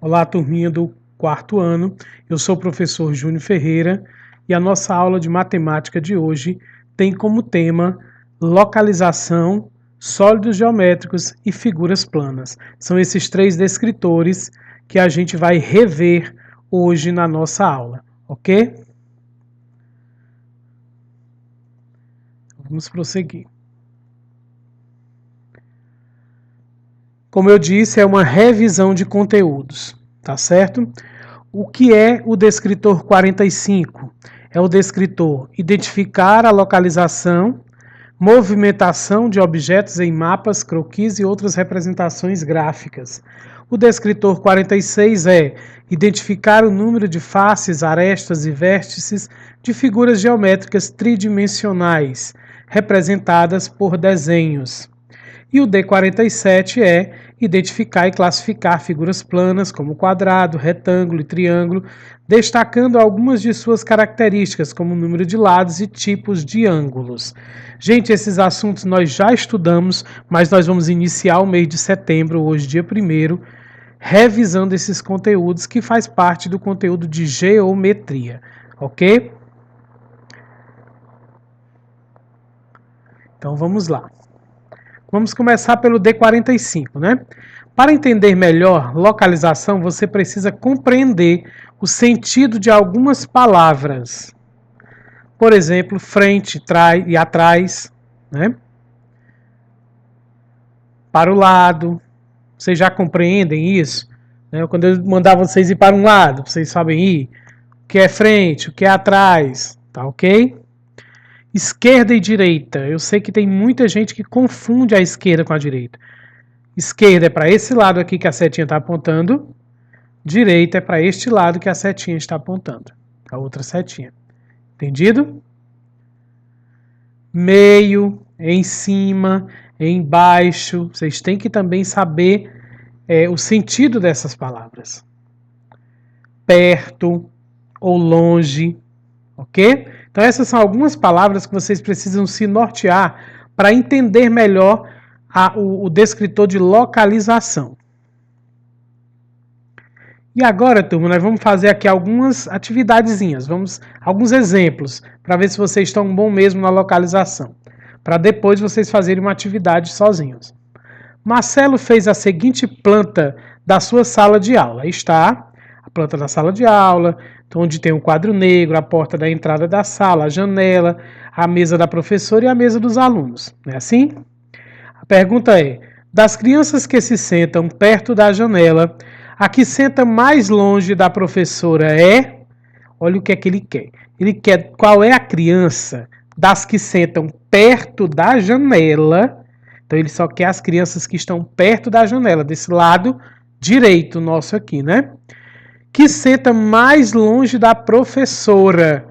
Olá, turminha do quarto ano. Eu sou o professor Júnior Ferreira e a nossa aula de matemática de hoje tem como tema localização, sólidos geométricos e figuras planas. São esses três descritores que a gente vai rever hoje na nossa aula, ok? Vamos prosseguir. Como eu disse, é uma revisão de conteúdos, tá certo? O que é o descritor 45? É o descritor identificar a localização, movimentação de objetos em mapas, croquis e outras representações gráficas. O descritor 46 é identificar o número de faces, arestas e vértices de figuras geométricas tridimensionais, representadas por desenhos. E o D47 é identificar e classificar figuras planas como quadrado, retângulo e triângulo, destacando algumas de suas características, como o número de lados e tipos de ângulos. Gente, esses assuntos nós já estudamos, mas nós vamos iniciar o mês de setembro, hoje dia 1º, revisando esses conteúdos que faz parte do conteúdo de geometria, ok? Então vamos lá. Vamos começar pelo D45, né? Para entender melhor localização, você precisa compreender o sentido de algumas palavras. Por exemplo, frente, trás e atrás, né? Para o lado. Vocês já compreendem isso? Quando eu mandar vocês ir para um lado, vocês sabem ir. O que é frente, o que é atrás, tá ok? Esquerda e direita. Eu sei que tem muita gente que confunde a esquerda com a direita. Esquerda é para esse lado aqui que a setinha está apontando. Direita é para este lado que a setinha está apontando. A outra setinha. Entendido? Meio, em cima, embaixo. Vocês têm que também saber o sentido dessas palavras. Perto ou longe. Ok? Então essas são algumas palavras que vocês precisam se nortear para entender melhor o descritor de localização. E agora, turma, nós vamos fazer aqui algumas atividadezinhas, alguns exemplos, para ver se vocês estão bom mesmo na localização, para depois vocês fazerem uma atividade sozinhos. Marcelo fez a seguinte planta da sua sala de aula. Aí está a planta da sala de aula, onde tem um quadro negro, a porta da entrada da sala, a janela, a mesa da professora e a mesa dos alunos. Não é assim? A pergunta é, das crianças que se sentam perto da janela, a que senta mais longe da professora é... Olha o que é que ele quer. Ele quer qual é a criança das que sentam perto da janela. Então ele só quer as crianças que estão perto da janela, desse lado direito nosso aqui, né? Que senta mais longe da professora,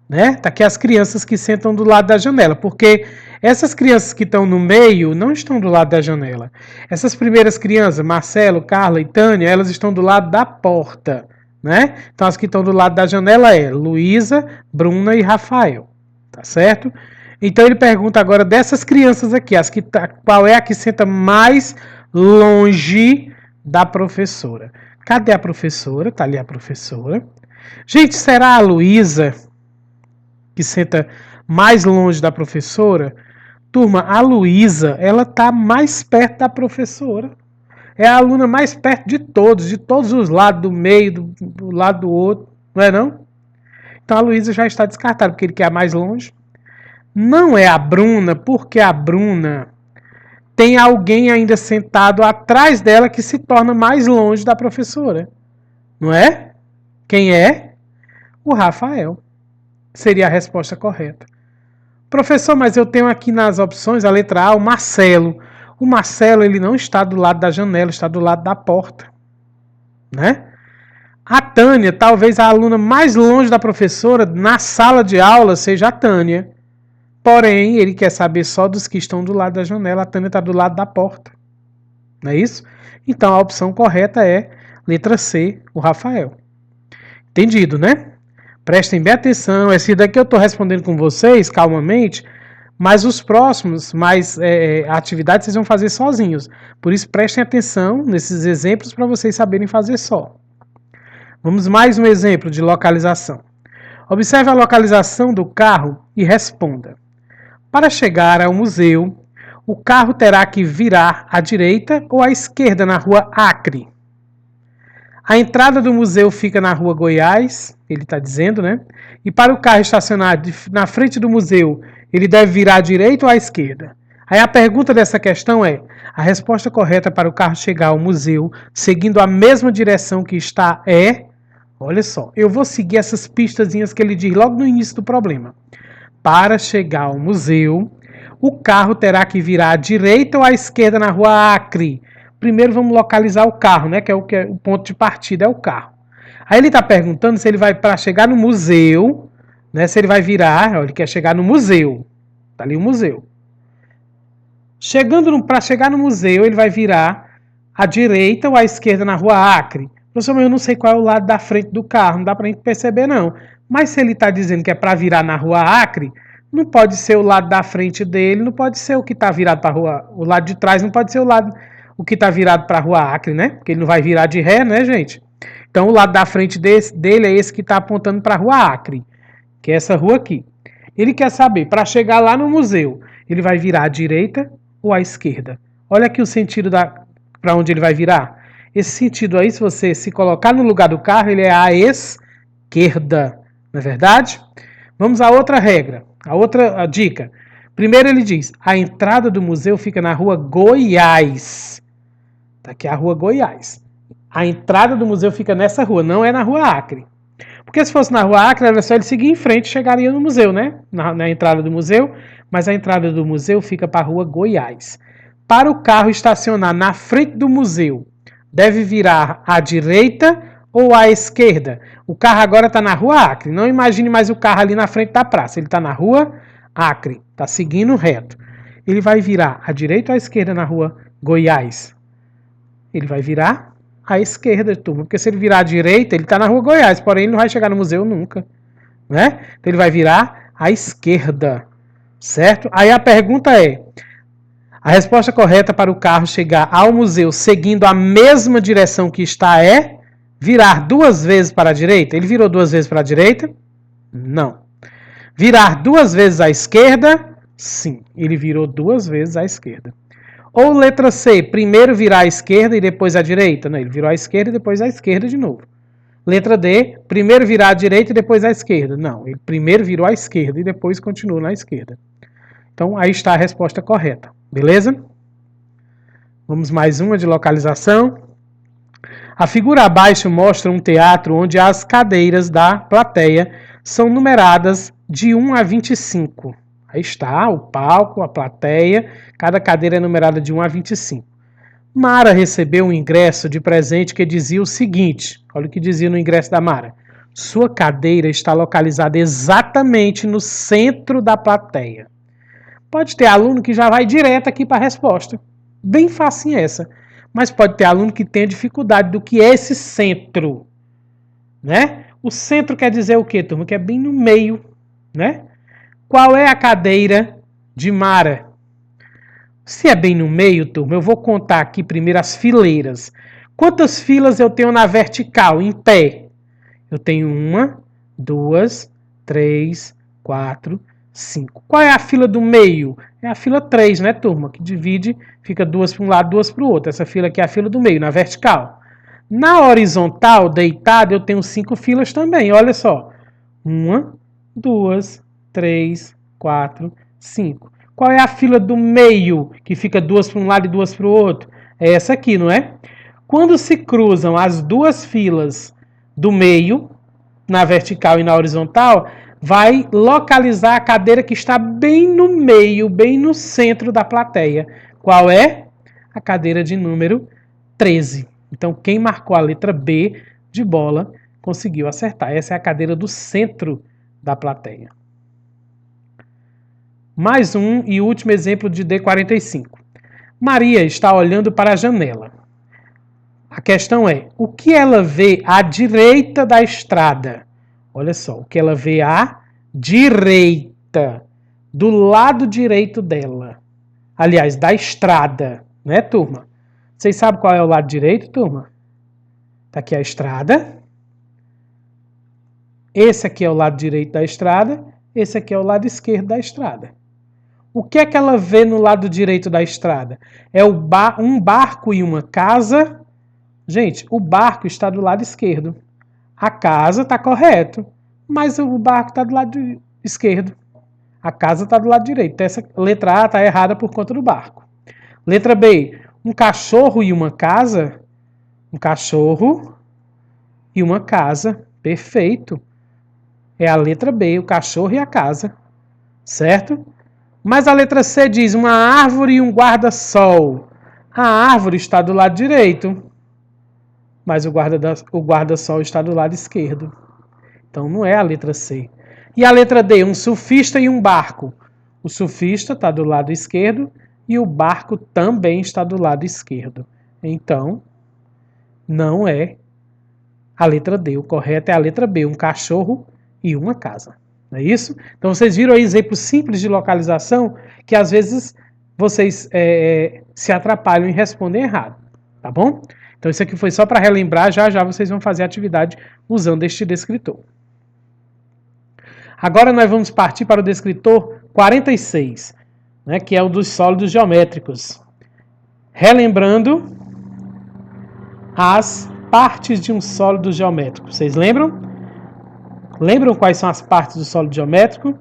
né? Tá aqui as crianças que sentam do lado da janela, porque essas crianças que estão no meio não estão do lado da janela. Essas primeiras crianças, Marcelo, Carla e Tânia, elas estão do lado da porta, né? Então as que estão do lado da janela é Luísa, Bruna e Rafael, tá certo? Então ele pergunta agora dessas crianças aqui, qual é a que senta mais longe da professora? Cadê a professora? Tá ali a professora. Gente, será a Luísa que senta mais longe da professora? Turma, a Luísa, ela tá mais perto da professora. É a aluna mais perto de todos os lados, do meio, do lado do outro, não é não? Então a Luísa já está descartada, porque ele quer a mais longe. Não é a Bruna, porque a Bruna tem alguém ainda sentado atrás dela que se torna mais longe da professora. Não é? Quem é? O Rafael. Seria a resposta correta. Professor, mas eu tenho aqui nas opções a letra A, o Marcelo. O Marcelo, ele não está do lado da janela, está do lado da porta. Né? A Tânia, talvez a aluna mais longe da professora na sala de aula seja a Tânia. Porém, ele quer saber só dos que estão do lado da janela. A Tânia está do lado da porta. Não é isso? Então, a opção correta é letra C, o Rafael. Entendido, né? Prestem bem atenção. Esse daqui eu estou respondendo com vocês, calmamente, Mas os próximos, mais atividades, vocês vão fazer sozinhos. Por isso, prestem atenção nesses exemplos para vocês saberem fazer só. Vamos mais um exemplo de localização. Observe a localização do carro e responda. Para chegar ao museu, o carro terá que virar à direita ou à esquerda na rua Acre. A entrada do museu fica na rua Goiás, ele está dizendo, né? E para o carro estacionar na frente do museu, ele deve virar à direita ou à esquerda? Aí a pergunta dessa questão é, a resposta correta para o carro chegar ao museu, seguindo a mesma direção que está olha só, eu vou seguir essas pistazinhas que ele diz logo no início do problema. Para chegar ao museu, o carro terá que virar à direita ou à esquerda na rua Acre. Primeiro vamos localizar o carro, né? Que é o ponto de partida, é o carro. Aí ele está perguntando se ele vai, para chegar no museu, né? Se ele vai virar, ele quer chegar no museu. Tá ali o museu. Para chegar no museu, ele vai virar à direita ou à esquerda na rua Acre. Professor, eu não sei qual é o lado da frente do carro, não dá pra gente perceber não. Mas se ele está dizendo que é para virar na rua Acre, não pode ser o lado da frente dele, não pode ser o que está virado para a rua, o lado de trás não pode ser o que está virado para a rua Acre, né? Porque ele não vai virar de ré, né, gente? Então o lado da frente dele é esse que está apontando para a rua Acre, que é essa rua aqui. Ele quer saber, para chegar lá no museu, ele vai virar à direita ou à esquerda? Olha aqui o sentido para onde ele vai virar. Esse sentido aí, se você se colocar no lugar do carro, ele é à esquerda, não é verdade? Vamos à outra regra, a dica. Primeiro ele diz, a entrada do museu fica na rua Goiás. Tá aqui a rua Goiás. A entrada do museu fica nessa rua, não é na rua Acre. Porque se fosse na rua Acre, era só ele seguir em frente e chegaria no museu, né? Na entrada do museu, mas a entrada do museu fica para a rua Goiás. Para o carro estacionar na frente do museu, deve virar à direita ou à esquerda? O carro agora está na rua Acre. Não imagine mais o carro ali na frente da praça. Ele está na rua Acre. Está seguindo reto. Ele vai virar à direita ou à esquerda na rua Goiás? Ele vai virar à esquerda, turma. Porque se ele virar à direita, ele está na rua Goiás. Porém, ele não vai chegar no museu nunca. Né? Então, ele vai virar à esquerda. Certo? Aí a pergunta é... A resposta correta para o carro chegar ao museu seguindo a mesma direção que está é virar 2 vezes para a direita. Ele virou 2 vezes para a direita? Não. Virar 2 vezes à esquerda? Sim, ele virou 2 vezes à esquerda. Ou letra C, primeiro virar à esquerda e depois à direita? Não, ele virou à esquerda e depois à esquerda de novo. Letra D, primeiro virar à direita e depois à esquerda? Não, ele primeiro virou à esquerda e depois continuou na esquerda. Então, aí está a resposta correta. Beleza? Vamos mais uma de localização. A figura abaixo mostra um teatro onde as cadeiras da plateia são numeradas de 1 a 25. Aí está o palco, a plateia, cada cadeira é numerada de 1 a 25. Mara recebeu um ingresso de presente que dizia o seguinte, olha o que dizia no ingresso da Mara. Sua cadeira está localizada exatamente no centro da plateia. Pode ter aluno que já vai direto aqui para a resposta. Bem fácil essa. Mas pode ter aluno que tenha dificuldade do que é esse centro. Né? O centro quer dizer o quê, turma? Que é bem no meio. Né? Qual é a cadeira de Mara? Se é bem no meio, turma, eu vou contar aqui primeiro as fileiras. Quantas filas eu tenho na vertical, em pé? Eu tenho 1, 2, 3, 4, 5. Qual é a fila do meio? É a fila 3, né, turma? Que divide, fica 2 para um lado, 2 para o outro. Essa fila aqui é a fila do meio, na vertical. Na horizontal, deitada, eu tenho 5 filas também. Olha só. 1, 2, 3, 4, 5. Qual é a fila do meio, que fica 2 para um lado e 2 para o outro? É essa aqui, não é? Quando se cruzam as duas filas do meio, na vertical e na horizontal, vai localizar a cadeira que está bem no meio, bem no centro da plateia. Qual é? A cadeira de número 13. Então, quem marcou a letra B de bola conseguiu acertar. Essa é a cadeira do centro da plateia. Mais um e último exemplo de D45. Maria está olhando para a janela. A questão é, o que ela vê à direita da estrada? Olha só, o que ela vê à direita do lado direito dela. Aliás, da estrada, né, turma? Vocês sabem qual é o lado direito, turma? Tá aqui a estrada. Esse aqui é o lado direito da estrada. Esse aqui é o lado esquerdo da estrada. O que é que ela vê no lado direito da estrada? É um barco e uma casa. Gente, o barco está do lado esquerdo. A casa está correto, mas o barco está do lado esquerdo. A casa está do lado direito. Então, essa letra A está errada por conta do barco. Letra B, um cachorro e uma casa. Um cachorro e uma casa. Perfeito. É a letra B, o cachorro e a casa. Certo? Mas a letra C diz uma árvore e um guarda-sol. A árvore está do lado direito, mas o guarda-sol está do lado esquerdo. Então não é a letra C. E a letra D, um surfista e um barco. O surfista está do lado esquerdo e o barco também está do lado esquerdo. Então, não é a letra D. O correto é a letra B, um cachorro e uma casa. Não é isso? Então vocês viram aí exemplos simples de localização que às vezes vocês se atrapalham e respondem errado. Tá bom? Então isso aqui foi só para relembrar, já já vocês vão fazer a atividade usando este descritor. Agora nós vamos partir para o descritor 46, né, que é o dos sólidos geométricos. Relembrando as partes de um sólido geométrico. Vocês lembram? Lembram quais são as partes do sólido geométrico?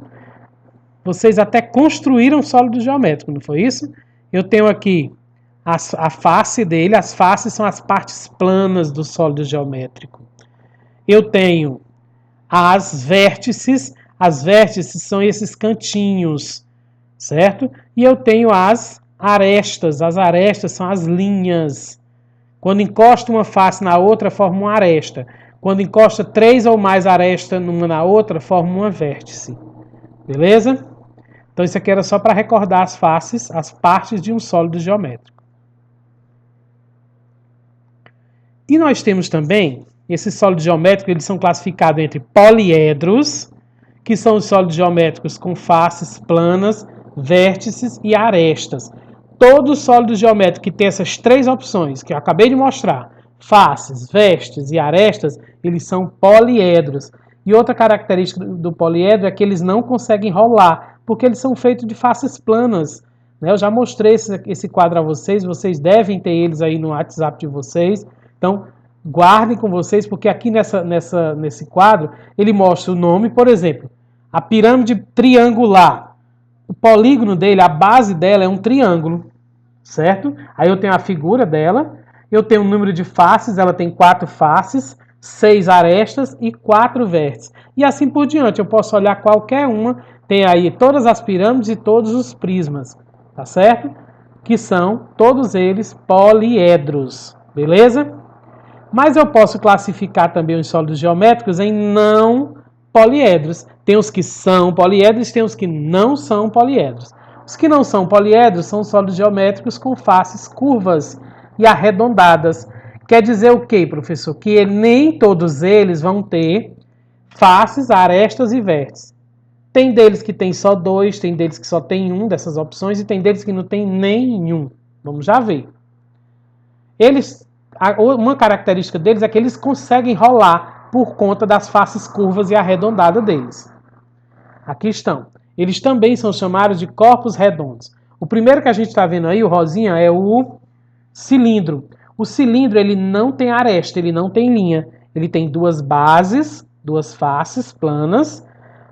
Vocês até construíram sólido geométrico, não foi isso? Eu tenho aqui a face dele. As faces são as partes planas do sólido geométrico. Eu tenho as vértices. As vértices são esses cantinhos, certo? E eu tenho as arestas. As arestas são as linhas. Quando encosta uma face na outra, forma uma aresta. Quando encosta 3 ou mais arestas numa na outra, forma uma vértice. Beleza? Então isso aqui era só para recordar as faces, as partes de um sólido geométrico. E nós temos também, esses sólidos geométricos, eles são classificados entre poliedros, que são os sólidos geométricos com faces planas, vértices e arestas. Todo sólido geométrico que tem essas 3 opções que eu acabei de mostrar, faces, vértices e arestas, eles são poliedros. E outra característica do poliedro é que eles não conseguem rolar, porque eles são feitos de faces planas. Eu já mostrei esse quadro a vocês devem ter eles aí no WhatsApp de vocês. Então, guardem com vocês, porque aqui nesse quadro, ele mostra o nome, por exemplo, a pirâmide triangular. O polígono dele, a base dela é um triângulo, certo? Aí eu tenho a figura dela, eu tenho o número de faces, ela tem 4 faces, 6 arestas e 4 vértices. E assim por diante, eu posso olhar qualquer uma, tem aí todas as pirâmides e todos os prismas, tá certo? Que são, todos eles, poliedros, beleza? Mas eu posso classificar também os sólidos geométricos em não poliedros. Tem os que são poliedros, tem os que não são poliedros. Os que não são poliedros são sólidos geométricos com faces curvas e arredondadas. Quer dizer o quê, professor? Que nem todos eles vão ter faces, arestas e vértices. Tem deles que tem só 2, tem deles que só tem 1 dessas opções e tem deles que não tem nenhum. Vamos já ver. Uma característica deles é que eles conseguem rolar por conta das faces curvas e arredondadas deles. Aqui estão. Eles também são chamados de corpos redondos. O primeiro que a gente está vendo aí, o rosinha, é o cilindro. O cilindro ele não tem aresta, ele não tem linha. Ele tem 2 bases, 2 faces planas,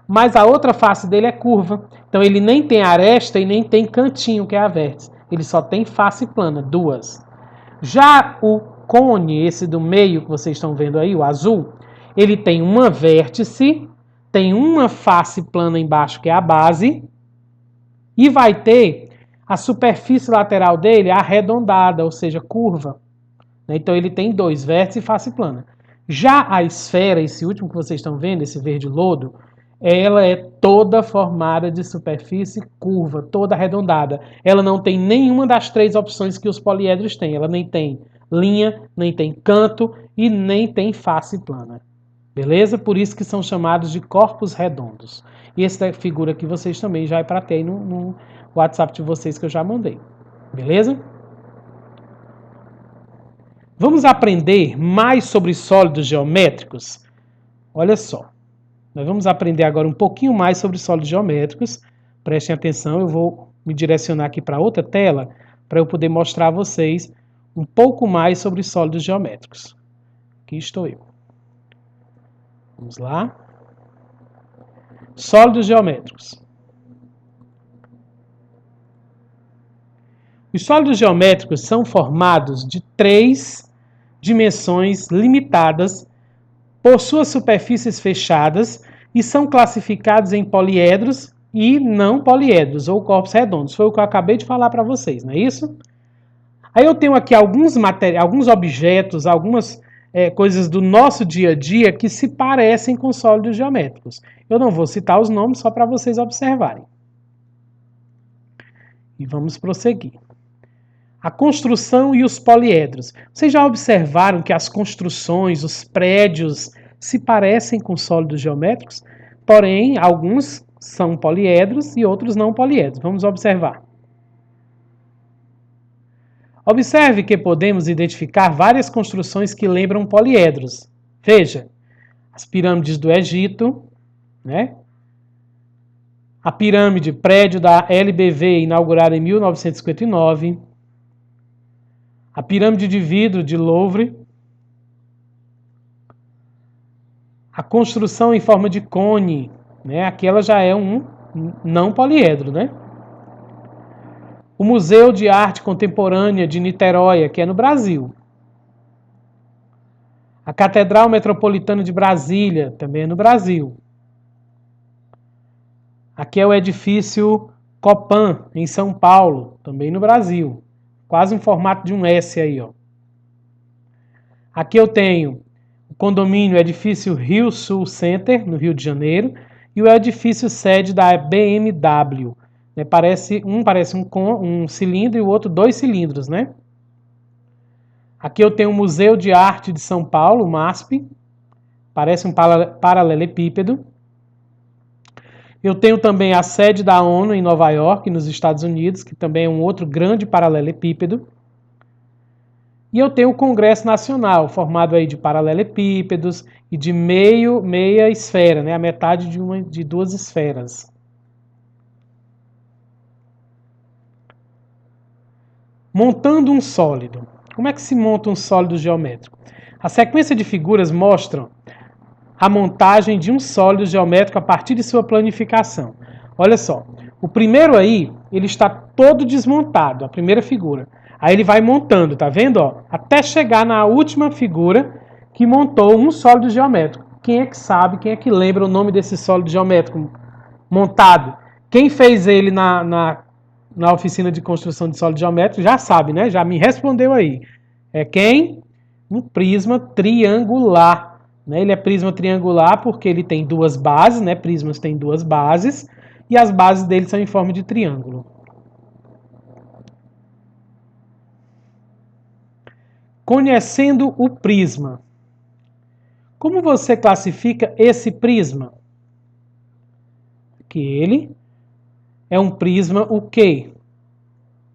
mas a outra face dele é curva. Então ele nem tem aresta e nem tem cantinho, que é a vértice. Ele só tem face plana, 2. Já o cone, esse do meio que vocês estão vendo aí, o azul, ele tem uma vértice, tem uma face plana embaixo, que é a base, e vai ter a superfície lateral dele arredondada, ou seja, curva. Então ele tem 2 vértices e face plana. Já a esfera, esse último que vocês estão vendo, esse verde lodo, ela é toda formada de superfície curva, toda arredondada. Ela não tem nenhuma das 3 opções que os poliedros têm. Ela nem tem linha, nem tem canto e nem tem face plana. Beleza? Por isso que são chamados de corpos redondos. E essa figura aqui vocês também já é para ter aí no WhatsApp de vocês que eu já mandei. Beleza? Vamos aprender mais sobre sólidos geométricos? Olha só. Nós vamos aprender agora um pouquinho mais sobre sólidos geométricos. Prestem atenção, eu vou me direcionar aqui para outra tela para eu poder mostrar a vocês um pouco mais sobre sólidos geométricos. Aqui estou eu. Vamos lá. Sólidos geométricos. Os sólidos geométricos são formados de 3 dimensões limitadas por suas superfícies fechadas e são classificados em poliedros e não poliedros, ou corpos redondos. Foi o que eu acabei de falar para vocês, não é isso? Aí eu tenho aqui alguns objetos, algumas coisas do nosso dia a dia que se parecem com sólidos geométricos. Eu não vou citar os nomes só para vocês observarem. E vamos prosseguir. A construção e os poliedros. Vocês já observaram que as construções, os prédios, se parecem com sólidos geométricos? Porém, alguns são poliedros e outros não poliedros. Vamos observar. Observe que podemos identificar várias construções que lembram poliedros. Veja, as pirâmides do Egito, né? A pirâmide, prédio da LBV, inaugurada em 1959. A pirâmide de vidro de Louvre. A construção em forma de cone, né? Aquela já é um não poliedro, né? O Museu de Arte Contemporânea de Niterói, que é no Brasil. A Catedral Metropolitana de Brasília, também é no Brasil. Aqui é o edifício Copan, em São Paulo, também no Brasil. Quase em formato de um S aí, ó. Aqui eu tenho o condomínio edifício Rio Sul Center, no Rio de Janeiro, e o edifício sede da BMW. Parece um cilindro e o outro 2 cilindros, né? Aqui eu tenho o Museu de Arte de São Paulo, o MASP. Parece um paralelepípedo. Eu tenho também a sede da ONU em Nova York, nos Estados Unidos, que também é um outro grande paralelepípedo. E eu tenho o Congresso Nacional, formado aí de paralelepípedos e de meia esfera, né? A metade de 2 esferas. Montando um sólido. Como é que se monta um sólido geométrico? A sequência de figuras mostra a montagem de um sólido geométrico a partir de sua planificação. Olha só, o primeiro aí, ele está todo desmontado, a primeira figura. Aí ele vai montando, tá vendo? Ó? Até chegar na última figura que montou um sólido geométrico. Quem é que sabe, quem é que lembra o nome desse sólido geométrico montado? Quem fez ele na oficina de construção de sólido geométrico já sabe, né? Já me respondeu aí. É quem? Um prisma triangular. Ele é prisma triangular porque ele tem 2 bases, né? Prismas têm 2 bases e as bases dele são em forma de triângulo. Conhecendo o prisma. Como você classifica esse prisma? Que ele é um prisma o quê?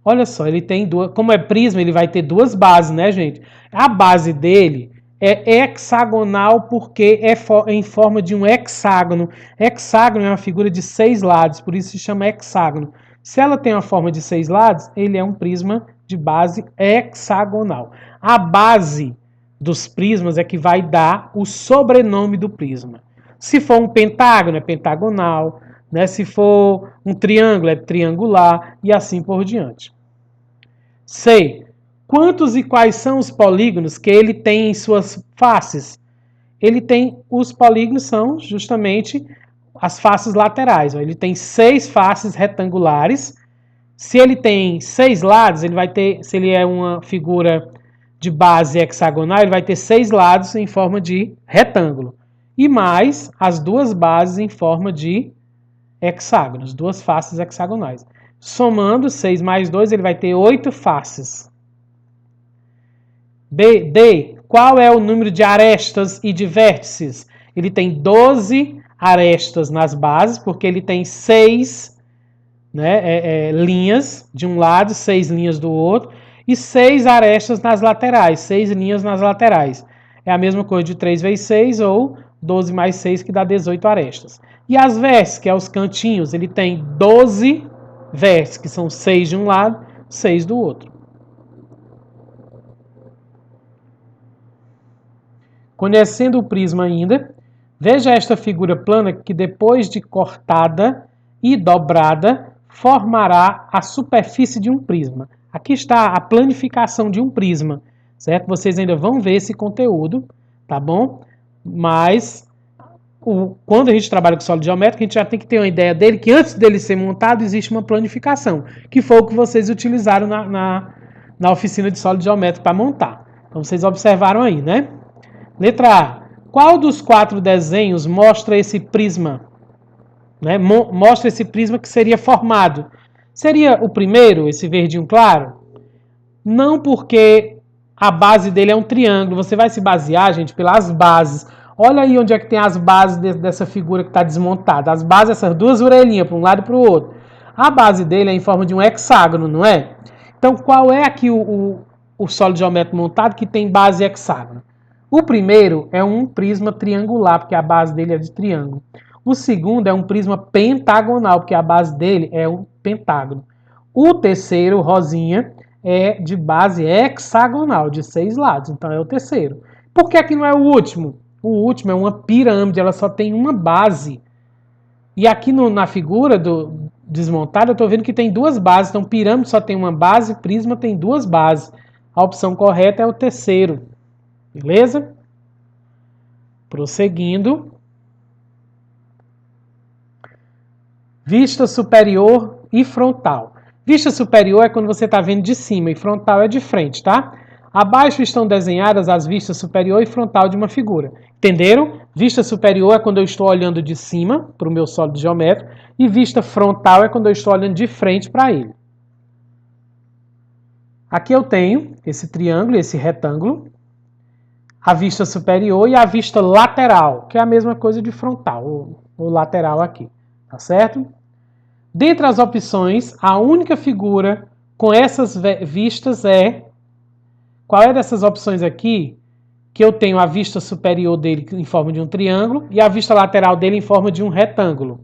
Olha só, ele tem 2, como é prisma, ele vai ter 2 bases, né, gente? A base dele é hexagonal porque é em forma de um hexágono. Hexágono é uma figura de 6 lados, por isso se chama hexágono. Se ela tem uma forma de 6 lados, ele é um prisma de base hexagonal. A base dos prismas é que vai dar o sobrenome do prisma. Se for um pentágono, é pentagonal, né? Se for um triângulo, é triangular e assim por diante. C. Quantos e quais são os polígonos que ele tem em suas faces? Ele tem, os polígonos são justamente as faces laterais. Ele tem 6 faces retangulares. Se ele tem 6 lados, ele vai ter, se ele é uma figura de base hexagonal, ele vai ter 6 lados em forma de retângulo. E mais as 2 bases em forma de hexágonos, 2 faces hexagonais. Somando 6 mais 2, ele vai ter 8 faces. D. Qual é o número de arestas e de vértices? Ele tem 12 arestas nas bases, porque ele tem 6, né, linhas de um lado, 6 linhas do outro, e 6 arestas nas laterais, 6 linhas nas laterais. É a mesma coisa de 3 vezes 6 ou 12 mais 6, que dá 18 arestas. E as vértices, que é os cantinhos, ele tem 12 vértices, que são 6 de um lado, 6 do outro. Conhecendo o prisma ainda, veja esta figura plana que depois de cortada e dobrada, formará a superfície de um prisma. Aqui está a planificação de um prisma, certo? Vocês ainda vão ver esse conteúdo, tá bom? Mas quando a gente trabalha com sólido geométrico, a gente já tem que ter uma ideia dele, que antes dele ser montado existe uma planificação, que foi o que vocês utilizaram na oficina de sólido geométrico para montar. Então vocês observaram aí, né? Letra A. Qual dos 4 desenhos mostra esse prisma? Né? Mostra esse prisma que seria formado. Seria o primeiro, esse verdinho claro? Não, porque a base dele é um triângulo. Você vai se basear, gente, pelas bases. Olha aí onde é que tem as bases dessa figura que está desmontada. As bases, essas duas orelhinhas, para um lado e para o outro. A base dele é em forma de um hexágono, não é? Então, qual é aqui o sólido geométrico montado que tem base hexágono? O primeiro é um prisma triangular, porque a base dele é de triângulo. O segundo é um prisma pentagonal, porque a base dele é um pentágono. O terceiro, rosinha, é de base hexagonal, de 6 lados. Então é o terceiro. Por que aqui não é o último? O último é uma pirâmide, ela só tem uma base. E aqui na figura do desmontado, eu estou vendo que tem 2 bases. Então pirâmide só tem uma base, prisma tem 2 bases. A opção correta é o terceiro. Beleza? Prosseguindo. Vista superior e frontal. Vista superior é quando você está vendo de cima e frontal é de frente, tá? Abaixo estão desenhadas as vistas superior e frontal de uma figura. Entenderam? Vista superior é quando eu estou olhando de cima para o meu sólido geométrico e vista frontal é quando eu estou olhando de frente para ele. Aqui eu tenho esse triângulo, esse retângulo, a vista superior e a vista lateral, que é a mesma coisa de frontal, ou lateral aqui, tá certo? Dentre as opções, a única figura com essas vistas é... Qual é dessas opções aqui que eu tenho a vista superior dele em forma de um triângulo e a vista lateral dele em forma de um retângulo?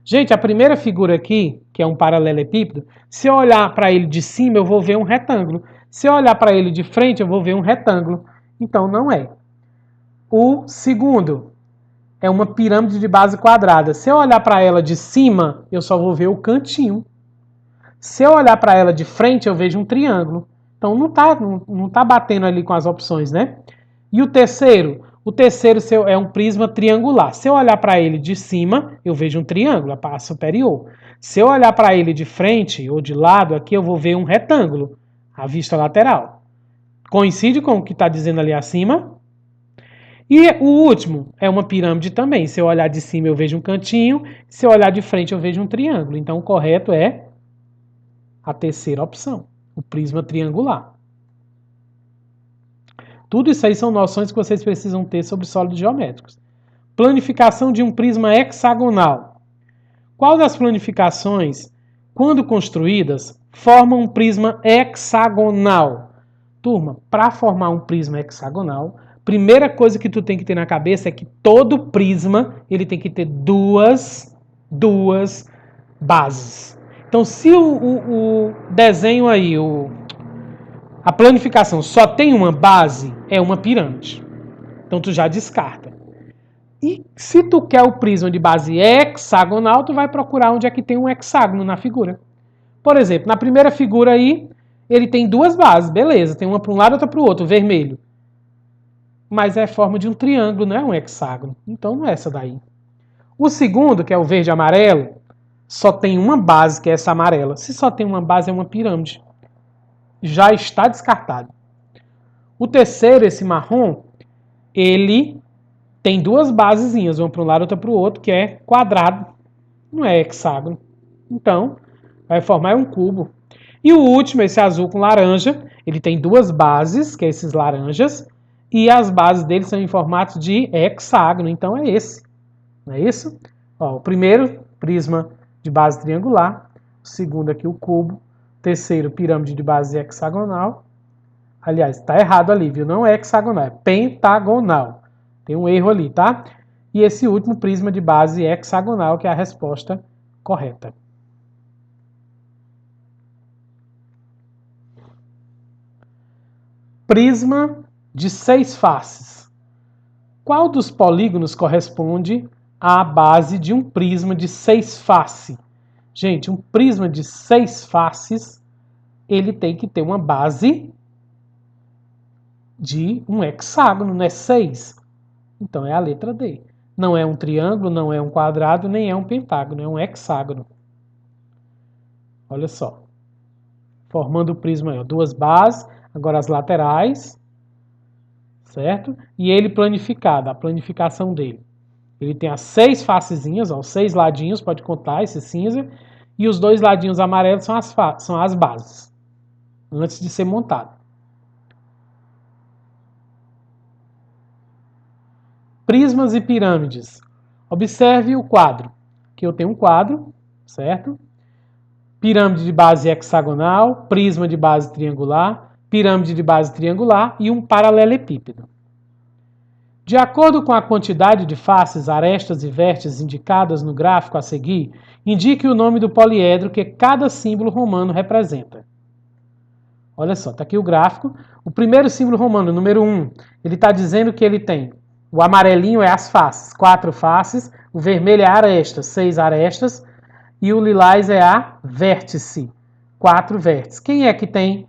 Gente, a primeira figura aqui, que é um paralelepípedo, se eu olhar para ele de cima, eu vou ver um retângulo. Se eu olhar para ele de frente, eu vou ver um retângulo. Então, não é. O segundo é uma pirâmide de base quadrada. Se eu olhar para ela de cima, eu só vou ver o cantinho. Se eu olhar para ela de frente, eu vejo um triângulo. Então não tá batendo ali com as opções, né? E o terceiro é um prisma triangular. Se eu olhar para ele de cima, eu vejo um triângulo, a parte superior. Se eu olhar para ele de frente ou de lado, aqui eu vou ver um retângulo, a vista lateral. Coincide com o que está dizendo ali acima? E o último é uma pirâmide também. Se eu olhar de cima, eu vejo um cantinho. Se eu olhar de frente, eu vejo um triângulo. Então, o correto é a terceira opção, o prisma triangular. Tudo isso aí são noções que vocês precisam ter sobre sólidos geométricos. Planificação de um prisma hexagonal. Qual das planificações, quando construídas, formam um prisma hexagonal? Turma, para formar um prisma hexagonal, primeira coisa que tu tem que ter na cabeça é que todo prisma ele tem que ter duas bases. Então, se o desenho aí, a planificação só tem uma base, é uma pirâmide. Então, tu já descarta. E se tu quer o prisma de base hexagonal, tu vai procurar onde é que tem um hexágono na figura. Por exemplo, na primeira figura aí, ele tem 2 bases, beleza. Tem uma para um lado e outra para o outro, vermelho. Mas é forma de um triângulo, não é um hexágono. Então, não é essa daí. O segundo, que é o verde e amarelo, só tem uma base, que é essa amarela. Se só tem uma base, é uma pirâmide. Já está descartado. O terceiro, esse marrom, ele tem 2 basezinhas, uma para um lado e outra para o outro, que é quadrado, não é hexágono. Então, vai formar um cubo. E o último, esse azul com laranja, ele tem 2 bases, que é esses laranjas, e as bases dele são em formato de hexágono, então é esse. Não é isso? Ó, o primeiro, prisma de base triangular. O segundo aqui, o cubo. O terceiro, pirâmide de base hexagonal. Aliás, está errado ali, viu? Não é hexagonal, é pentagonal. Tem um erro ali, tá? E esse último, prisma de base hexagonal, que é a resposta correta. Prisma de 6 faces. Qual dos polígonos corresponde à base de um prisma de 6 faces? Gente, um prisma de 6 faces, ele tem que ter uma base de um hexágono, não é 6? Então é a letra D. Não é um triângulo, não é um quadrado, nem é um pentágono, é um hexágono. Olha só. Formando o prisma, ó, duas bases, agora as laterais, certo? E ele planificado, a planificação dele. Ele tem as 6 facezinhas, ó, 6 ladinhos, pode contar esse cinza, e os 2 ladinhos amarelos são as bases, antes de ser montado. Prismas e pirâmides. Observe o quadro. Aqui eu tenho um quadro, certo? Pirâmide de base hexagonal, prisma de base triangular, pirâmide de base triangular e um paralelepípedo. De acordo com a quantidade de faces, arestas e vértices indicadas no gráfico a seguir, indique o nome do poliedro que cada símbolo romano representa. Olha só, está aqui o gráfico. O primeiro símbolo romano, número 1, ele está dizendo que ele tem, o amarelinho é as faces, 4 faces, o vermelho é a aresta, 6 arestas, e o lilás é a vértice, 4 vértices. Quem é que tem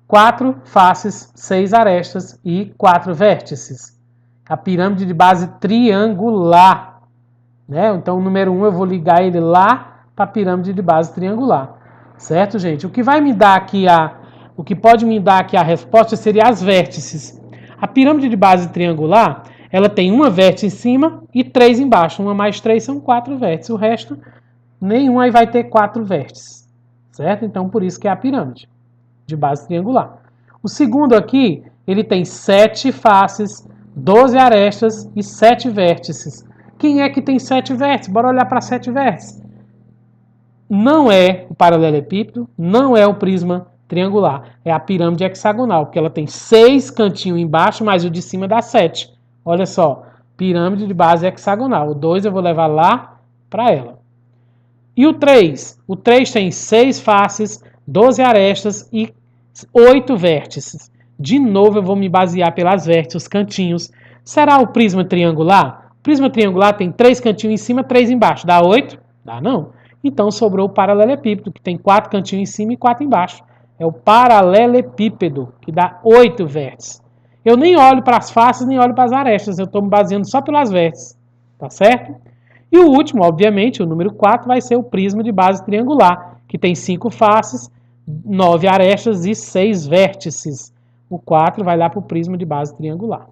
4 faces, 6 arestas e 4 vértices? A pirâmide de base triangular. Né? Então, o número 1 eu vou ligar ele lá para a pirâmide de base triangular. Certo, gente? O que vai me dar aqui o que pode me dar aqui a resposta seria as vértices. A pirâmide de base triangular, ela tem uma vértice em cima e 3 embaixo. 1 mais 3 são 4 vértices. O resto, nenhum aí vai ter 4 vértices. Certo? Então, por isso que é a pirâmide de base triangular. O segundo aqui, ele tem 7 faces, 12 arestas e 7 vértices. Quem é que tem 7 vértices? Bora olhar para 7 vértices. Não é o paralelepípedo, não é o prisma triangular. É a pirâmide hexagonal, porque ela tem 6 cantinhos embaixo, mais o de cima dá 7. Olha só, pirâmide de base hexagonal. O 2 eu vou levar lá para ela. E o 3? O 3 tem 6 faces, 12 arestas e 8 vértices. De novo eu vou me basear pelas vértices, os cantinhos. Será o prisma triangular? O prisma triangular tem 3 cantinhos em cima, 3 embaixo. Dá 8? Dá não. Então sobrou o paralelepípedo, que tem 4 cantinhos em cima e 4 embaixo. É o paralelepípedo, que dá 8 vértices. Eu nem olho para as faces, nem olho para as arestas. Eu estou me baseando só pelas vértices. Tá certo? E o último, obviamente, o número 4, vai ser o prisma de base triangular, que tem 5 faces, 9 arestas e 6 vértices. O 4 vai lá para o prisma de base triangular.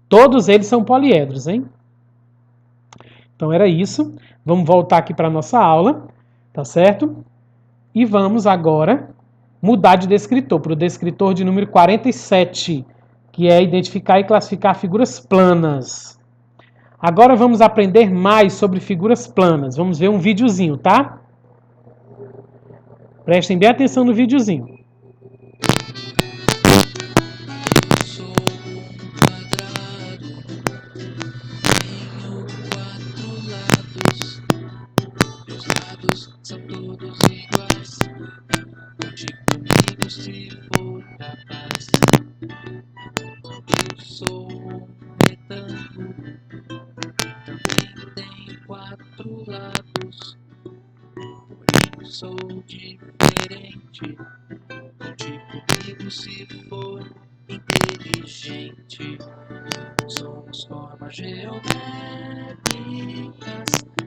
Todos eles são poliedros, hein? Então era isso. Vamos voltar aqui para a nossa aula, tá certo? E vamos agora mudar de descritor para o descritor de número 47, que é identificar e classificar figuras planas. Agora vamos aprender mais sobre figuras planas. Vamos ver um videozinho, tá? Prestem bem atenção no videozinho. Sou um quadrado, tenho 4 lados. Meus lados são todos iguais. Conte comigo se for capaz. Eu sou um retângulo, também tenho 4 lados. Porém sou diferente. Conte comigo se for inteligente. Somos formas geométricas,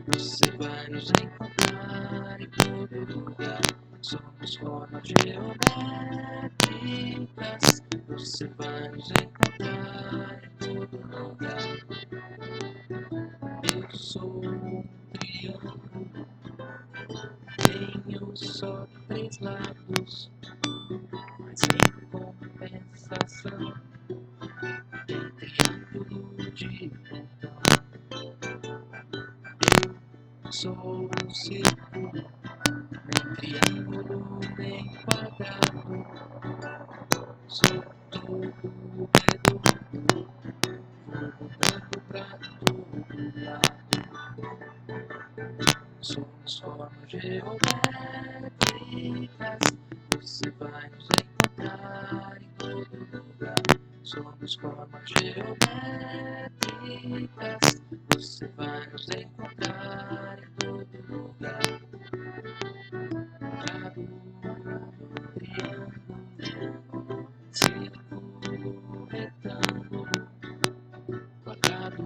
você vai nos encontrar em todo lugar. Somos formas geométricas, você vai nos encontrar em todo lugar. Eu sou um triângulo, tenho só 3 lados, mas em compensação tem triângulo de montão. sou um círculo, nem triângulo, nem quadrado. Sou todo redondo, vou mudando pra todo lado. Somos formas geométricas, você vai nos encontrar em todo lugar. Somos formas geométricas, você vai nos encontrar em todo lugar. Quadrado, triângulo, círculo, retângulo. Quadrado,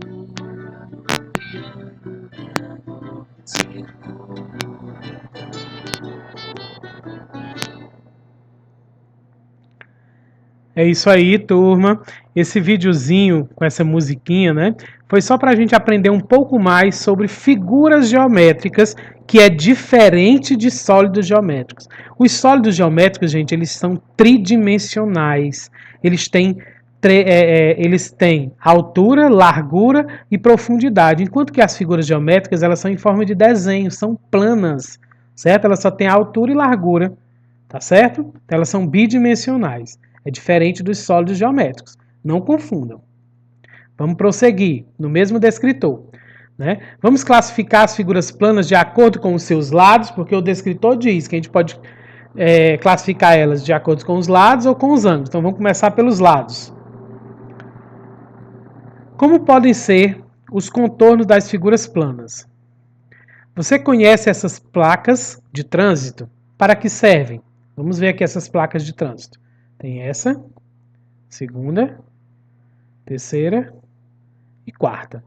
triângulo, círculo, É isso aí, turma. Esse videozinho com essa musiquinha, né, foi só para a gente aprender um pouco mais sobre figuras geométricas, que é diferente de sólidos geométricos. Os sólidos geométricos, gente, eles são tridimensionais. Eles têm altura, largura e profundidade, enquanto que as figuras geométricas elas são em forma de desenho, são planas, certo? Elas só têm altura e largura, tá certo? Então, elas são bidimensionais. É diferente dos sólidos geométricos. Não confundam. Vamos prosseguir no mesmo descritor. Né? Vamos classificar as figuras planas de acordo com os seus lados, porque o descritor diz que a gente pode classificar elas de acordo com os lados ou com os ângulos. Então vamos começar pelos lados. Como podem ser os contornos das figuras planas? Você conhece essas placas de trânsito? Para que servem? Vamos ver aqui essas placas de trânsito. Tem essa, segunda, terceira e quarta.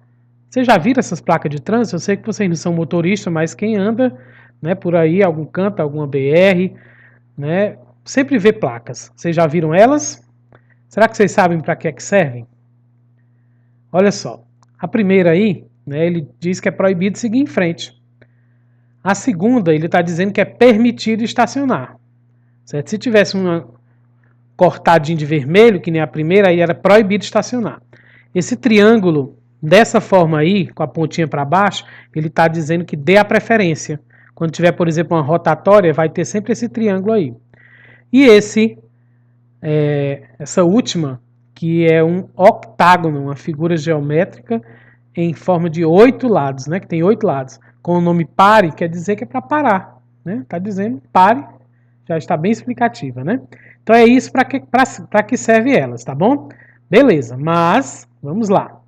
Vocês já viram essas placas de trânsito? Eu sei que vocês não são motoristas, mas quem anda, né, por aí, algum canto, alguma BR, né, sempre vê placas. Vocês já viram elas? Será que vocês sabem para que é que servem? Olha só, a primeira aí, né, ele diz que é proibido seguir em frente. A segunda, ele está dizendo que é permitido estacionar. Certo? Se tivesse uma cortadinho de vermelho, que nem a primeira, aí era proibido estacionar. Esse triângulo, dessa forma aí, com a pontinha para baixo, ele está dizendo que dê a preferência. Quando tiver, por exemplo, uma rotatória, vai ter sempre esse triângulo aí. E essa última, que é um octágono, uma figura geométrica em forma de 8 lados, né, que tem 8 lados. Com o nome pare, quer dizer que é para parar. Né? Tá dizendo pare, já está bem explicativa, né? Então é isso para que serve elas, tá bom? Beleza, mas vamos lá.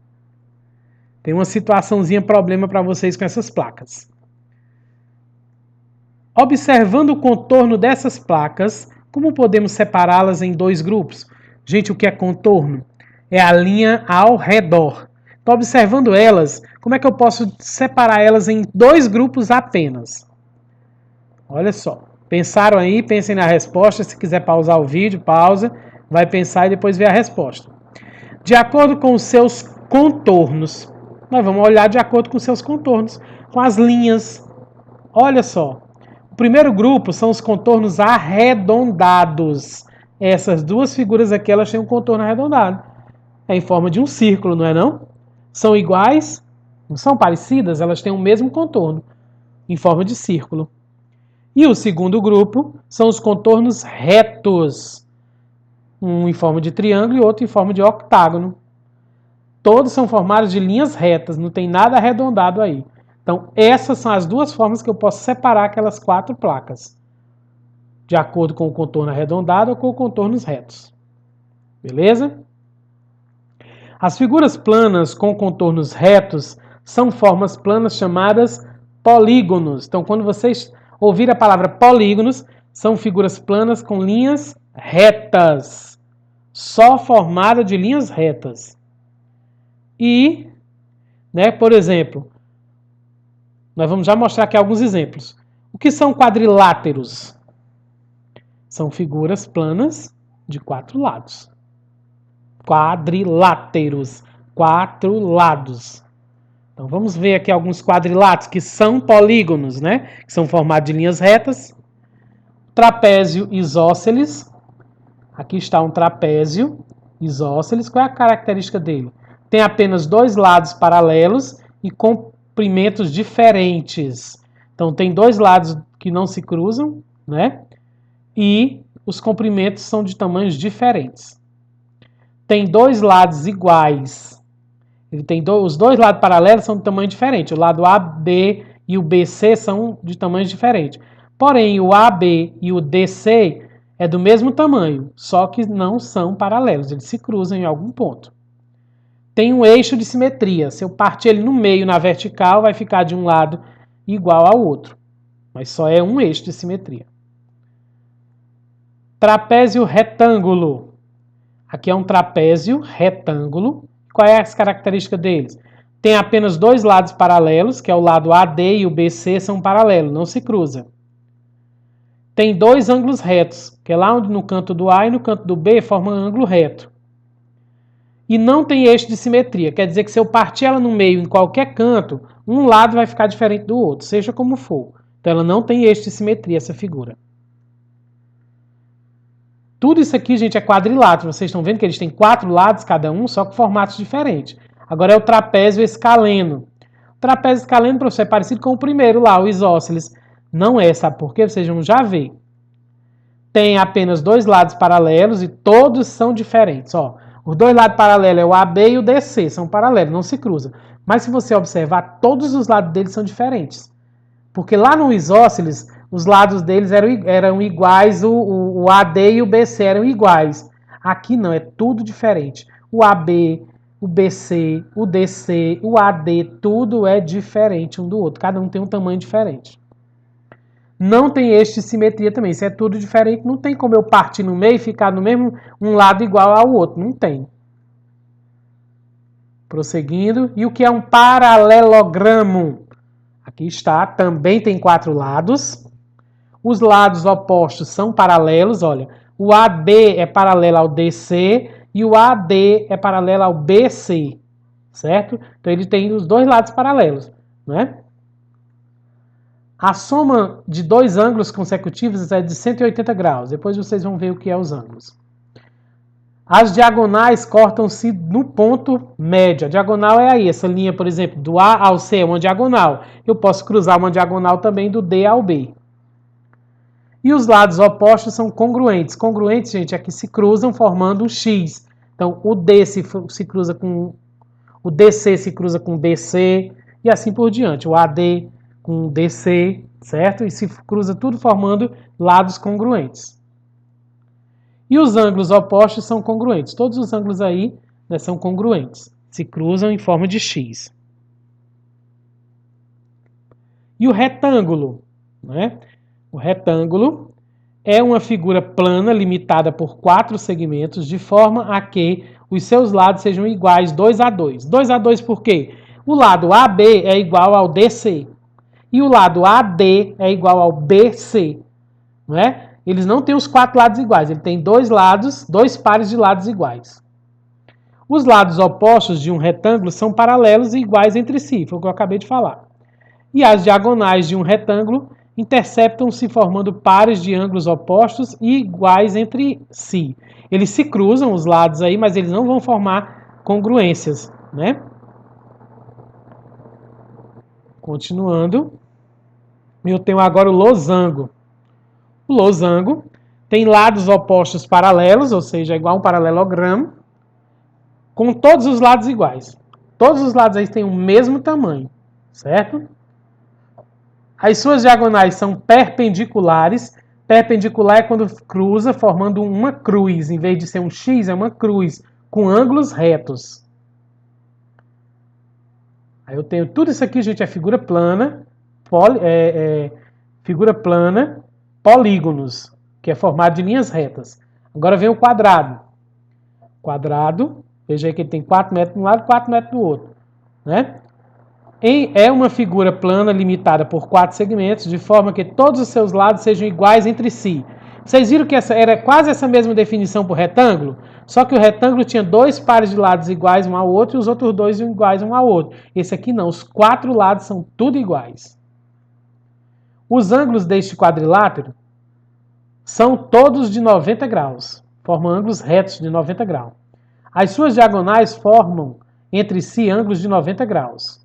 Tem uma situaçãozinha, problema para vocês com essas placas. Observando o contorno dessas placas, como podemos separá-las em dois grupos? Gente, o que é contorno? É a linha ao redor. Então, observando elas, como é que eu posso separar elas em dois grupos apenas? Olha só. Pensaram aí? Pensem na resposta. Se quiser pausar o vídeo, pausa. Vai pensar e depois ver a resposta. De acordo com os seus contornos. Nós vamos olhar de acordo com os seus contornos. Com as linhas. Olha só. O primeiro grupo são os contornos arredondados. Essas duas figuras aqui, elas têm um contorno arredondado. É em forma de um círculo, não é não? São iguais? Não são parecidas? Elas têm o mesmo contorno. Em forma de círculo. E o segundo grupo são os contornos retos, um em forma de triângulo e outro em forma de octágono. Todos são formados de linhas retas, não tem nada arredondado aí. Então, essas são as duas formas que eu posso separar aquelas 4 placas, de acordo com o contorno arredondado ou com contornos retos. Beleza? As figuras planas com contornos retos são formas planas chamadas polígonos. Então, quando vocês ouvir a palavra polígonos, são figuras planas com linhas retas. Só formada de linhas retas. E, né, por exemplo, nós vamos já mostrar aqui alguns exemplos. O que são quadriláteros? São figuras planas de 4 lados. Quadriláteros. 4 lados. Então vamos ver aqui alguns quadriláteros que são polígonos, né? Que são formados de linhas retas. Trapézio isósceles. Aqui está um trapézio isósceles. Qual é a característica dele? Tem apenas 2 lados paralelos e com comprimentos diferentes. Então, tem dois lados que não se cruzam, né? E os comprimentos são de tamanhos diferentes. Tem dois lados iguais. Os dois lados paralelos são de tamanho diferente. O lado AB e o BC são de tamanhos diferentes. Porém, o AB e o DC é do mesmo tamanho, só que não são paralelos. Eles se cruzam em algum ponto. Tem um eixo de simetria. Se eu partir ele no meio, na vertical, vai ficar de um lado igual ao outro. Mas só é um eixo de simetria. Trapézio retângulo. Aqui é um trapézio retângulo. Qual é as características deles? Tem apenas dois lados paralelos, que é o lado AD e o BC são paralelos, não se cruzam. Tem dois ângulos retos, que é lá onde no canto do A e no canto do B forma um ângulo reto. E não tem eixo de simetria, quer dizer que se eu partir ela no meio em qualquer canto, um lado vai ficar diferente do outro, seja como for. Então ela não tem eixo de simetria, essa figura. Tudo isso aqui, gente, é quadrilátero. Vocês estão vendo que eles têm 4 lados cada um, só com formatos diferentes. Agora é o trapézio escaleno. O trapézio escaleno, professor, é parecido com o primeiro lá, o isósceles. Não é, sabe por quê? Vocês vão já ver. Tem apenas dois lados paralelos e todos são diferentes. Ó, os dois lados paralelos é o AB e o DC, são paralelos, não se cruzam. Mas se você observar, todos os lados deles são diferentes. Porque lá no isósceles, os lados deles eram iguais, o AD e o BC eram iguais. Aqui não, é tudo diferente. O AB, o BC, o DC, o AD, tudo é diferente um do outro. Cada um tem um tamanho diferente. Não tem eixo de simetria também. Isso é tudo diferente. Não tem como eu partir no meio e ficar no mesmo um lado igual ao outro. Não tem. Prosseguindo. E o que é um paralelogramo? Aqui está. Também tem 4 lados. Os lados opostos são paralelos. Olha, o AB é paralelo ao DC e o AD é paralelo ao BC. Certo? Então ele tem os dois lados paralelos, né? A soma de dois ângulos consecutivos é de 180 graus. Depois vocês vão ver o que é os ângulos. As diagonais cortam-se no ponto médio. A diagonal é aí, essa linha, por exemplo, do A ao C é uma diagonal. Eu posso cruzar uma diagonal também do D ao B. E os lados opostos são congruentes. Congruentes, gente, é que se cruzam formando um X. Então, o D se cruza com o DC se cruza com o BC e assim por diante. O AD com DC, certo? E se cruza tudo formando lados congruentes. E os ângulos opostos são congruentes. Todos os ângulos aí, né, são congruentes. Se cruzam em forma de X. E o retângulo, né? O retângulo é uma figura plana limitada por 4 segmentos de forma a que os seus lados sejam iguais 2 a 2. 2 a 2 por quê? O lado AB é igual ao DC. E o lado AD é igual ao BC, não é? Eles não têm os 4 lados iguais, ele tem dois pares de lados iguais. Os lados opostos de um retângulo são paralelos e iguais entre si, foi o que eu acabei de falar. E as diagonais de um retângulo interceptam-se formando pares de ângulos opostos e iguais entre si. Eles se cruzam, os lados aí, mas eles não vão formar congruências, né? Continuando. Eu tenho agora o losango. O losango tem lados opostos paralelos, ou seja, igual a um paralelogramo, com todos os lados iguais. Todos os lados aí têm o mesmo tamanho, certo? As suas diagonais são perpendiculares. Perpendicular é quando cruza, formando uma cruz. Em vez de ser um X, é uma cruz, com ângulos retos. Aí eu tenho tudo isso aqui, gente, é figura plana, polígonos, que é formado de linhas retas. Agora vem o quadrado. Quadrado, veja aí que ele tem 4 metros de um lado e 4 metros do outro, né? É uma figura plana limitada por 4 segmentos, de forma que todos os seus lados sejam iguais entre si. Vocês viram que era quase essa mesma definição para o retângulo? Só que o retângulo tinha 2 pares de lados iguais um ao outro e os outros 2 iguais um ao outro. Esse aqui não, os 4 lados são tudo iguais. Os ângulos deste quadrilátero são todos de 90 graus, formam ângulos retos de 90 graus. As suas diagonais formam entre si ângulos de 90 graus.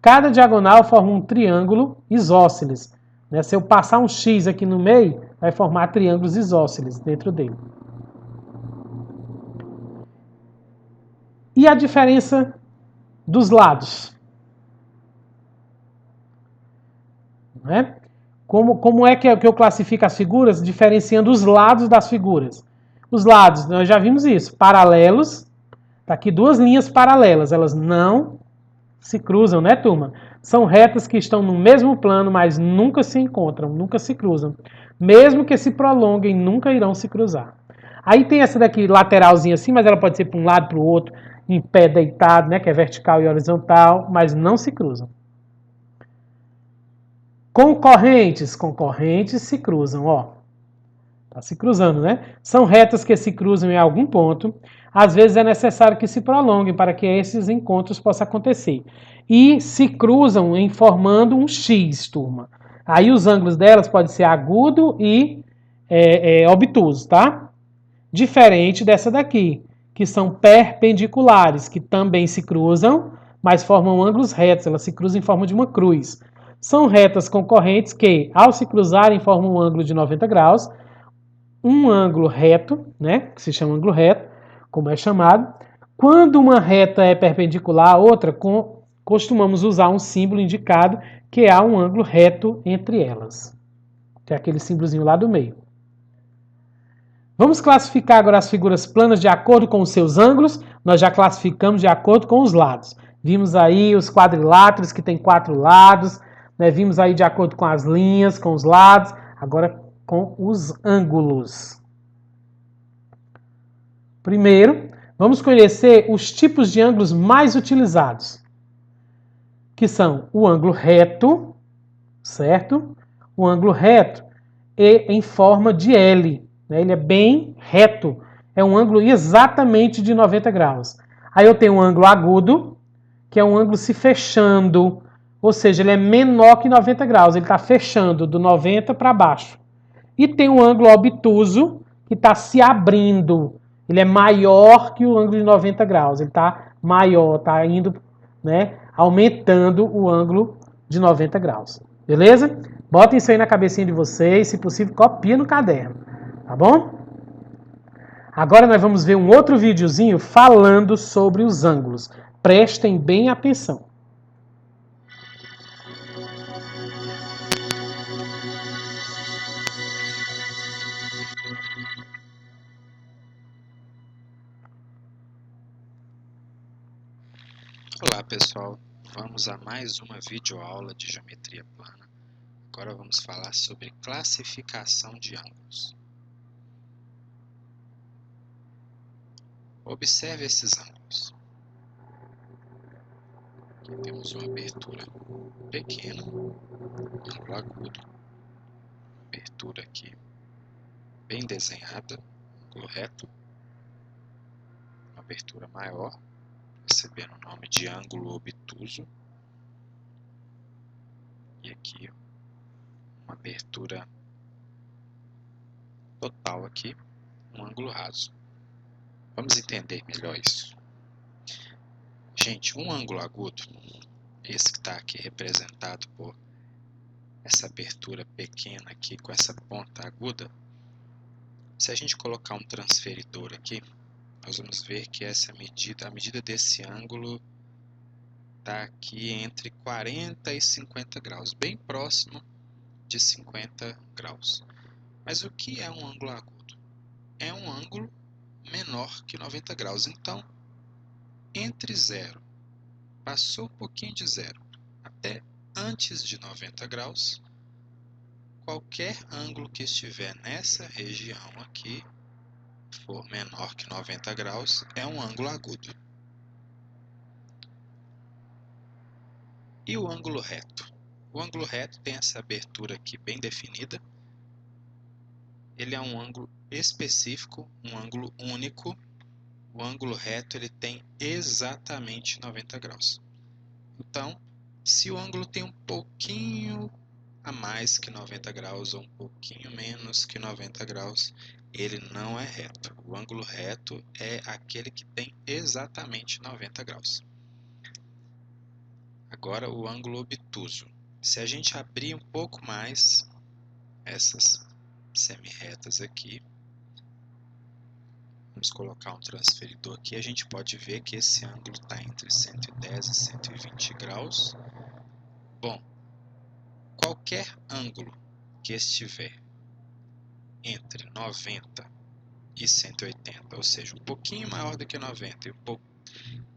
Cada diagonal forma um triângulo isósceles. Né? Se eu passar um X aqui no meio, vai formar triângulos isósceles dentro dele. E a diferença dos lados? Né? Como é que eu classifico as figuras? Diferenciando os lados das figuras. Os lados, nós já vimos isso, paralelos. Tá aqui duas linhas paralelas, elas não se cruzam, né, turma? São retas que estão no mesmo plano, mas nunca se encontram, nunca se cruzam. Mesmo que se prolonguem, nunca irão se cruzar. Aí tem essa daqui lateralzinha assim, mas ela pode ser para um lado, para o outro, em pé deitado, né, que é vertical e horizontal, mas não se cruzam. Concorrentes se cruzam, ó. Tá se cruzando, né? São retas que se cruzam em algum ponto. Às vezes é necessário que se prolonguem para que esses encontros possam acontecer. E se cruzam em formando um X, turma. Aí os ângulos delas podem ser agudo e obtuso, tá? Diferente dessa daqui, que são perpendiculares, que também se cruzam, mas formam ângulos retos. Elas se cruzam em forma de uma cruz. São retas concorrentes que, ao se cruzarem, formam um ângulo de 90 graus, um ângulo reto, né, que se chama ângulo reto, como é chamado. Quando uma reta é perpendicular à outra, costumamos usar um símbolo indicado que há um ângulo reto entre elas, que é aquele símbolozinho lá do meio. Vamos classificar agora as figuras planas de acordo com os seus ângulos. Nós já classificamos de acordo com os lados. Vimos aí os quadriláteros que tem 4 lados, né? Vimos aí de acordo com as linhas, com os lados. Agora com os ângulos. Primeiro, vamos conhecer os tipos de ângulos mais utilizados, que são o ângulo reto, certo? O ângulo reto é em forma de L, né? Ele é bem reto, é um ângulo exatamente de 90 graus. Aí eu tenho um ângulo agudo, que é um ângulo se fechando, ou seja, ele é menor que 90 graus, ele está fechando do 90 para baixo. E tem um ângulo obtuso, que está se abrindo, ele é maior que o ângulo de 90 graus, ele está maior, está indo, né, aumentando o ângulo de 90 graus. Beleza? Botem isso aí na cabecinha de vocês, se possível, copia no caderno, tá bom? Agora nós vamos ver um outro videozinho falando sobre os ângulos. Prestem bem atenção. Olá pessoal, vamos a mais uma videoaula de geometria plana. Agora vamos falar sobre classificação de ângulos. Observe esses ângulos. Aqui temos uma abertura pequena, ângulo agudo, abertura aqui bem desenhada, ângulo reto, uma abertura maior, recebendo o nome de ângulo obtuso, e aqui uma abertura total aqui, um ângulo raso. Vamos entender melhor isso. Gente, um ângulo agudo, esse que está aqui representado por essa abertura pequena aqui com essa ponta aguda, se a gente colocar um transferidor aqui, nós vamos ver que essa medida, a medida desse ângulo está aqui entre 40 e 50 graus, bem próximo de 50 graus. Mas o que é um ângulo agudo? É um ângulo menor que 90 graus. Então, entre 0, passou um pouquinho de 0, até antes de 90 graus, qualquer ângulo que estiver nessa região aqui, for menor que 90 graus, é um ângulo agudo. E o ângulo reto? O ângulo reto tem essa abertura aqui bem definida. Ele é um ângulo específico, um ângulo único. O ângulo reto ele tem exatamente 90 graus. Então, se o ângulo tem um pouquinho a mais que 90 graus ou um pouquinho menos que 90 graus, ele não é reto. O ângulo reto é aquele que tem exatamente 90 graus. Agora o ângulo obtuso. Se a gente abrir um pouco mais essas semi-retas aqui, vamos colocar um transferidor aqui, a gente pode ver que esse ângulo está entre 110 e 120 graus. Bom, qualquer ângulo que estiver entre 90 e 180, ou seja, um pouquinho maior do que 90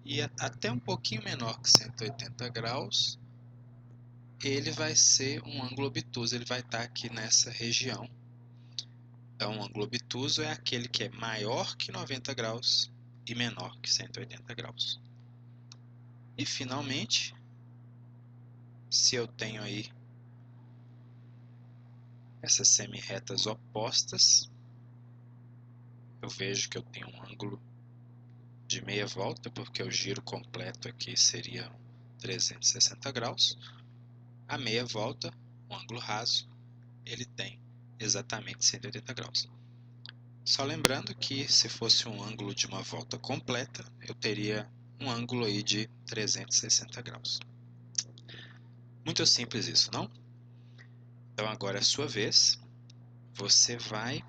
e até um pouquinho menor que 180 graus, ele vai ser um ângulo obtuso, ele vai estar aqui nessa região. Então, um ângulo obtuso é aquele que é maior que 90 graus e menor que 180 graus. E, finalmente, se eu tenho aí essas semi-retas opostas, eu vejo que eu tenho um ângulo de meia volta, porque o giro completo aqui seria 360 graus. A meia volta, um ângulo raso, ele tem exatamente 180 graus. Só lembrando que se fosse um ângulo de uma volta completa, eu teria um ângulo aí de 360 graus. Muito simples isso, não? Então agora é a sua vez. Você vai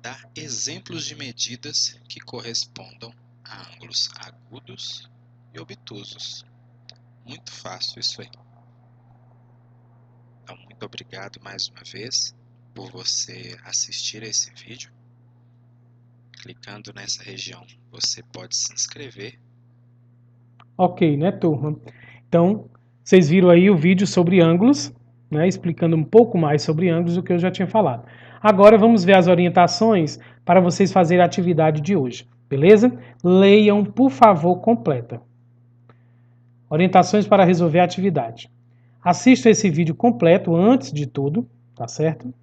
dar exemplos de medidas que correspondam a ângulos agudos e obtusos. Muito fácil isso aí. Então, muito obrigado mais uma vez por você assistir a esse vídeo. Clicando nessa região, você pode se inscrever. Ok, né, turma? Então, vocês viram aí o vídeo sobre ângulos, né, explicando um pouco mais sobre ângulos do que eu já tinha falado. Agora vamos ver as orientações para vocês fazerem a atividade de hoje, beleza? Leiam, por favor, completa. Orientações para resolver a atividade. Assista esse vídeo completo antes de tudo, tá certo?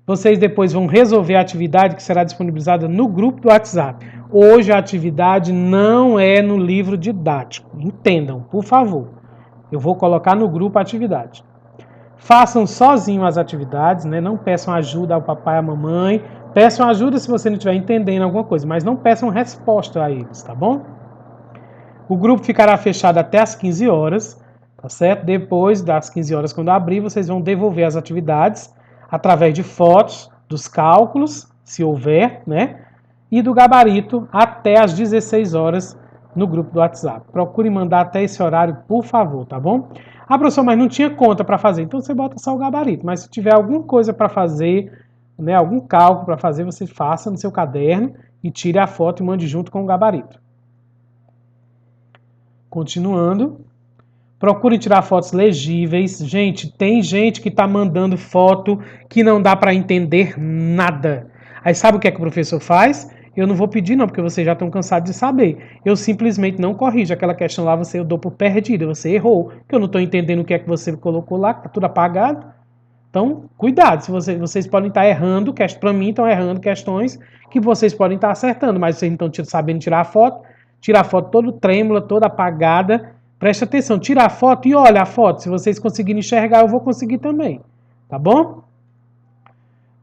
Vocês depois vão resolver a atividade que será disponibilizada no grupo do WhatsApp. Hoje a atividade não é no livro didático. Entendam, por favor. Eu vou colocar no grupo a atividade. Façam sozinho as atividades, né? Não peçam ajuda ao papai e à mamãe. Peçam ajuda se você não estiver entendendo alguma coisa, mas não peçam resposta a eles, tá bom? O grupo ficará fechado até as 15 horas, tá certo? Depois das 15 horas, quando abrir, vocês vão devolver as atividades através de fotos dos cálculos, se houver, né? E do gabarito até as 16 horas no grupo do WhatsApp. Procure mandar até esse horário, por favor, tá bom? Ah, professor, mas não tinha conta para fazer. Então você bota só o gabarito. Mas se tiver alguma coisa para fazer, né, algum cálculo para fazer, você faça no seu caderno e tire a foto e mande junto com o gabarito. Continuando. Procure tirar fotos legíveis. Gente, tem gente que está mandando foto que não dá para entender nada. Aí sabe o que é que o professor faz? Eu não vou pedir não, porque vocês já estão cansados de saber. Eu simplesmente não corrijo aquela questão lá, eu dou por perdida, você errou. Que eu não estou entendendo o que é que você colocou lá, que está tudo apagado. Então, cuidado, se vocês podem estar errando, para mim estão errando questões que vocês podem estar acertando, mas vocês não estão sabendo tirar a foto toda trêmula, toda apagada. Presta atenção, tira a foto e olha a foto. Se vocês conseguirem enxergar, eu vou conseguir também. Tá bom?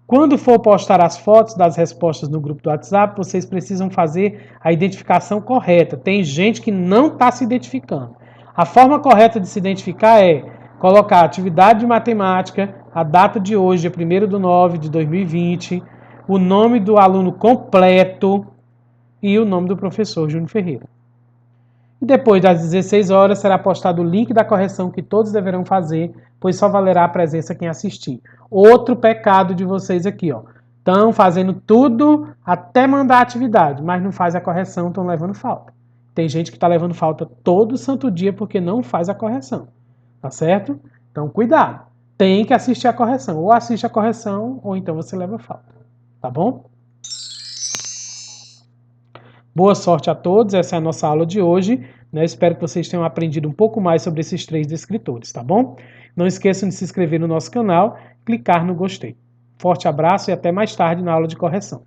Quando for postar as fotos das respostas no grupo do WhatsApp, vocês precisam fazer a identificação correta. Tem gente que não está se identificando. A forma correta de se identificar é colocar a atividade de matemática, a data de hoje, dia 1º/9/2020, o nome do aluno completo e o nome do professor Júnior Ferreira. E depois das 16 horas será postado o link da correção que todos deverão fazer, pois só valerá a presença quem assistir. Outro pecado de vocês aqui, ó. Estão fazendo tudo até mandar a atividade, mas não faz a correção, estão levando falta. Tem gente que está levando falta todo santo dia porque não faz a correção. Tá certo? Então, cuidado. Tem que assistir a correção. Ou assiste a correção, ou então você leva falta. Tá bom? Boa sorte a todos, essa é a nossa aula de hoje. Né? Espero que vocês tenham aprendido um pouco mais sobre esses 3 descritores, tá bom? Não esqueçam de se inscrever no nosso canal, clicar no gostei. Forte abraço e até mais tarde na aula de correção.